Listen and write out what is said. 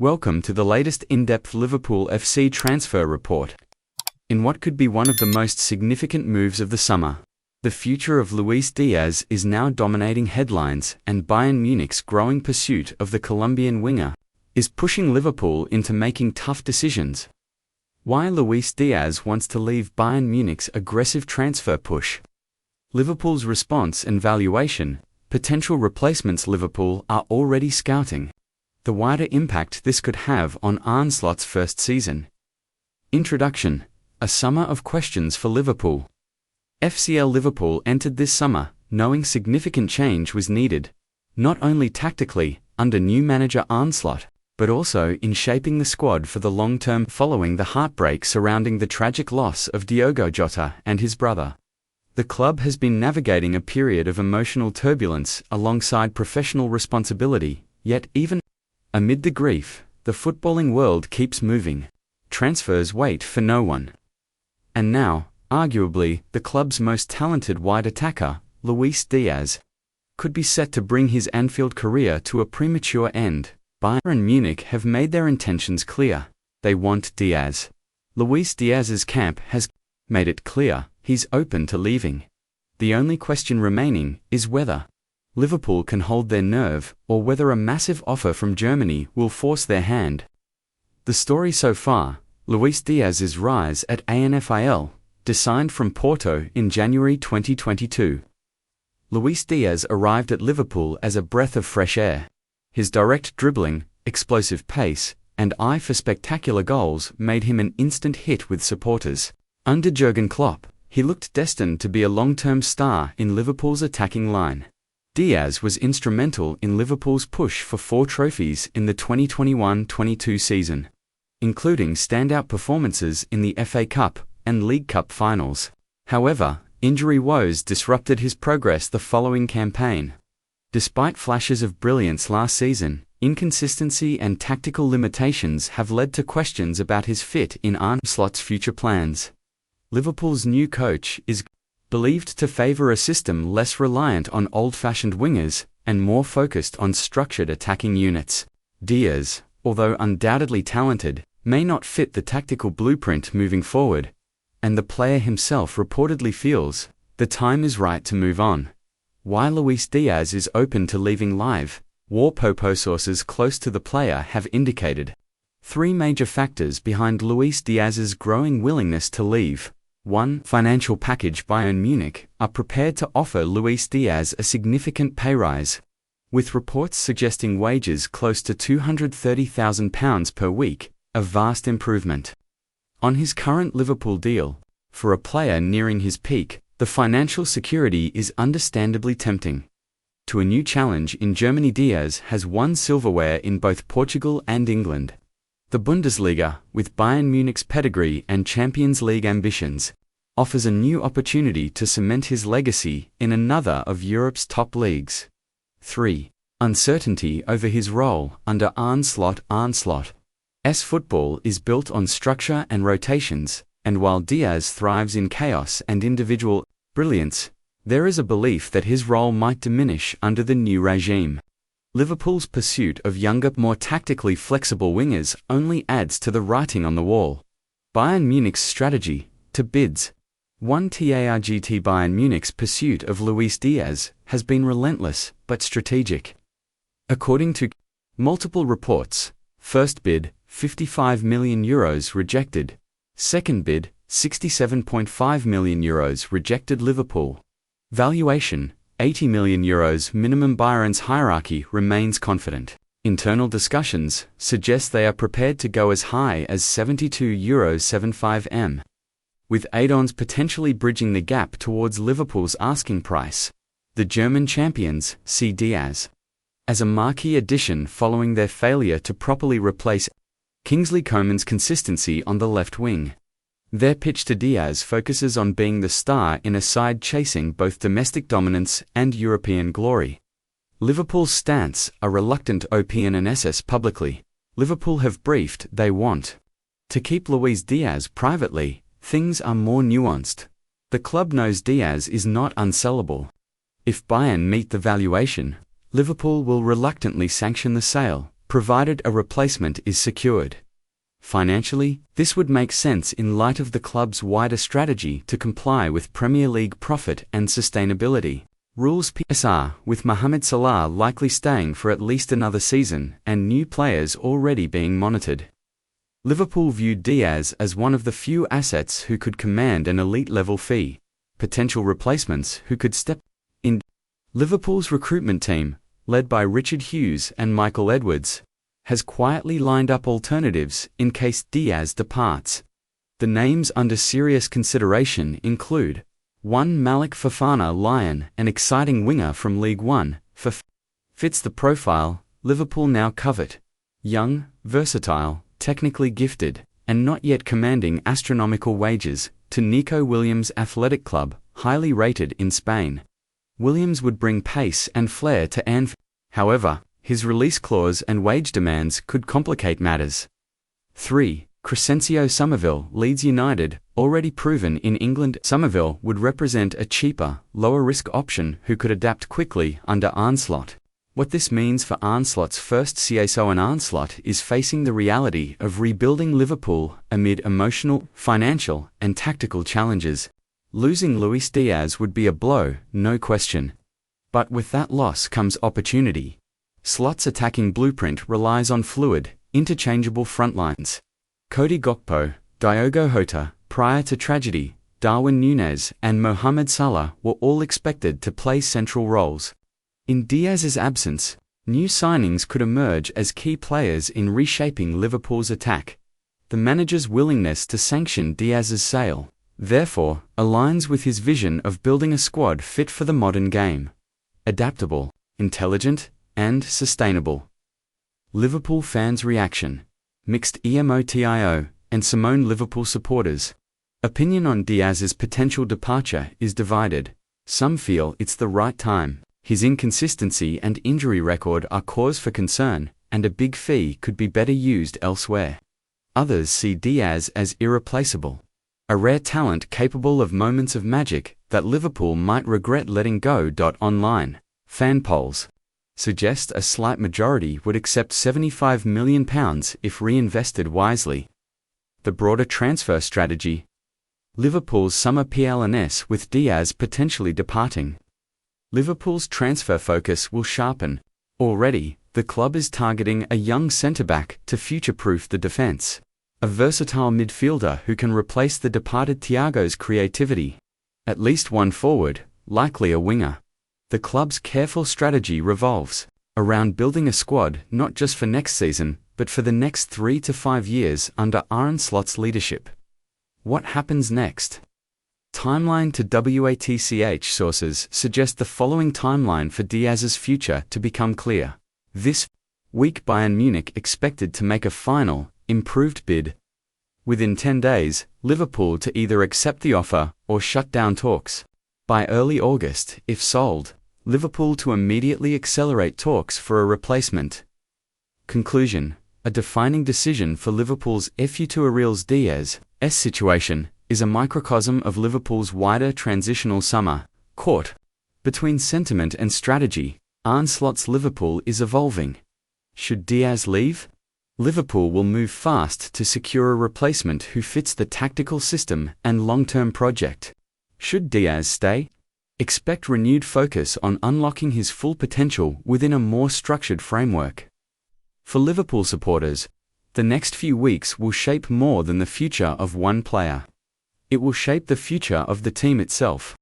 Welcome to the latest in-depth Liverpool FC transfer report. In what could be one of the most significant moves of the summer, the future of Luis Diaz is now dominating headlines, and Bayern Munich's growing pursuit of the Colombian winger is pushing Liverpool into making tough decisions. Why Luis Diaz wants to leave Bayern Munich's aggressive transfer push. Liverpool's response and valuation, potential replacements Liverpool are already scouting. The wider impact this could have on Arne Slot's first season. Introduction: a summer of questions for Liverpool. FCL Liverpool entered this summer knowing significant change was needed, not only tactically under new manager Arne Slot, but also in shaping the squad for the long term following the heartbreak surrounding the tragic loss of Diogo Jota and his brother. The club has been navigating a period of emotional turbulence alongside professional responsibility, yet even amid the grief, the footballing world keeps moving. Transfers wait for no one. And now, arguably, the club's most talented wide attacker, Luis Diaz, could be set to bring his Anfield career to a premature end. Bayern Munich have made their intentions clear. They want Diaz. Luis Diaz's camp has made it clear he's open to leaving. The only question remaining is whether Liverpool can hold their nerve, or whether a massive offer from Germany will force their hand. The story so far: Luis Diaz's rise at ANFIL, signed from Porto in January 2022. Luis Diaz arrived at Liverpool as a breath of fresh air. His direct dribbling, explosive pace, and eye for spectacular goals made him an instant hit with supporters. Under Jurgen Klopp, he looked destined to be a long-term star in Liverpool's attacking line. Diaz was instrumental in Liverpool's push for 4 trophies in the 2021-22 season, including standout performances in the FA Cup and League Cup finals. However, injury woes disrupted his progress the following campaign. Despite flashes of brilliance last season, inconsistency and tactical limitations have led to questions about his fit in Arne Slot's future plans. Liverpool's new coach is believed to favour a system less reliant on old-fashioned wingers and more focused on structured attacking units. Diaz, although undoubtedly talented, may not fit the tactical blueprint moving forward, and the player himself reportedly feels the time is right to move on. Why Luis Diaz is open to leaving live, Warpopo sources close to the player have indicated 3 major factors behind Luis Diaz's growing willingness to leave. 1. Financial package: Bayern Munich are prepared to offer Luis Diaz a significant pay rise, with reports suggesting wages close to £230,000 per week, a vast improvement on his current Liverpool deal. For a player nearing his peak, the financial security is understandably tempting. To a new challenge in Germany: Diaz has won silverware in both Portugal and England. The Bundesliga, with Bayern Munich's pedigree and Champions League ambitions, offers a new opportunity to cement his legacy in another of Europe's top leagues. 3. Uncertainty over his role under Arne Slot. Arne Slot's football is built on structure and rotations, and while Diaz thrives in chaos and individual brilliance, there is a belief that his role might diminish under the new regime. Liverpool's pursuit of younger, more tactically flexible wingers only adds to the writing on the wall. Bayern Munich's strategy to bids. 1. Target: Bayern Munich's pursuit of Luis Diaz has been relentless but strategic. According to multiple reports, first bid, €55 million rejected. Second bid, €67.5 million rejected Liverpool. Valuation, €80 million minimum. Bayern's hierarchy remains confident. Internal discussions suggest they are prepared to go as high as €72.75 m, with add-ons potentially bridging the gap towards Liverpool's asking price. The German champions see Diaz as a marquee addition following their failure to properly replace Kingsley Coman's consistency on the left wing. Their pitch to Diaz focuses on being the star in a side chasing both domestic dominance and European glory. Liverpool's stance are reluctant. OPN and SS publicly. Liverpool have briefed they want to keep Luis Diaz privately. Things are more nuanced. The club knows Diaz is not unsellable. If Bayern meet the valuation, Liverpool will reluctantly sanction the sale, provided a replacement is secured. Financially, this would make sense in light of the club's wider strategy to comply with Premier League profit and sustainability rules (PSR), with Mohamed Salah likely staying for at least another season and new players already being monitored. Liverpool viewed Diaz as one of the few assets who could command an elite-level fee, potential replacements who could step in. Liverpool's recruitment team, led by Richard Hughes and Michael Edwards, has quietly lined up alternatives in case Diaz departs. The names under serious consideration include 1. Malik Fofana, Lyon, an exciting winger from League One, fits the profile Liverpool now covet. Young, versatile, technically gifted, and not yet commanding astronomical wages, to Nico Williams' Athletic Club, highly rated in Spain. Williams would bring pace and flair to Anfield. However, his release clause and wage demands could complicate matters. 3. Crescencio Somerville, Leeds United, already proven in England. Somerville would represent a cheaper, lower-risk option who could adapt quickly under Arne Slot. What this means for Arne Slot's first CSO, and Arne Slot is facing the reality of rebuilding Liverpool amid emotional, financial, and tactical challenges. Losing Luis Diaz would be a blow, no question. But with that loss comes opportunity. Slot's attacking blueprint relies on fluid, interchangeable frontlines. Cody Gakpo, Diogo Jota, prior to tragedy, Darwin Núñez, and Mohamed Salah were all expected to play central roles. In Diaz's absence, new signings could emerge as key players in reshaping Liverpool's attack. The manager's willingness to sanction Diaz's sale, therefore, aligns with his vision of building a squad fit for the modern game. Adaptable, intelligent, and sustainable. Liverpool fans' reaction. Mixed EMOTIO, and Simone. Liverpool supporters. Opinion on Diaz's potential departure is divided. Some feel it's the right time. His inconsistency and injury record are cause for concern, and a big fee could be better used elsewhere. Others see Diaz as irreplaceable. A rare talent capable of moments of magic that Liverpool might regret letting go. Online. Fan polls suggest a slight majority would accept £75 million if reinvested wisely. The broader transfer strategy. Liverpool's summer PLNS with Diaz potentially departing. Liverpool's transfer focus will sharpen. Already, the club is targeting a young centre-back to future-proof the defence. A versatile midfielder who can replace the departed Thiago's creativity. At least one forward, likely a winger. The club's careful strategy revolves around building a squad not just for next season, but for the next 3 to 5 years under Arne Slot's leadership. What happens next? Timeline to WATCH. Sources suggest the following timeline for Diaz's future to become clear. This week, Bayern Munich expected to make a final, improved bid. Within 10 days, Liverpool to either accept the offer or shut down talks. By early August, if sold, Liverpool to immediately accelerate talks for a replacement. Conclusion. A defining decision for Liverpool's future's Diaz's situation is a microcosm of Liverpool's wider transitional summer. Caught between sentiment and strategy, Arne Slot's Liverpool is evolving. Should Diaz leave? Liverpool will move fast to secure a replacement who fits the tactical system and long-term project. Should Diaz stay? Expect renewed focus on unlocking his full potential within a more structured framework. For Liverpool supporters, the next few weeks will shape more than the future of one player. It will shape the future of the team itself.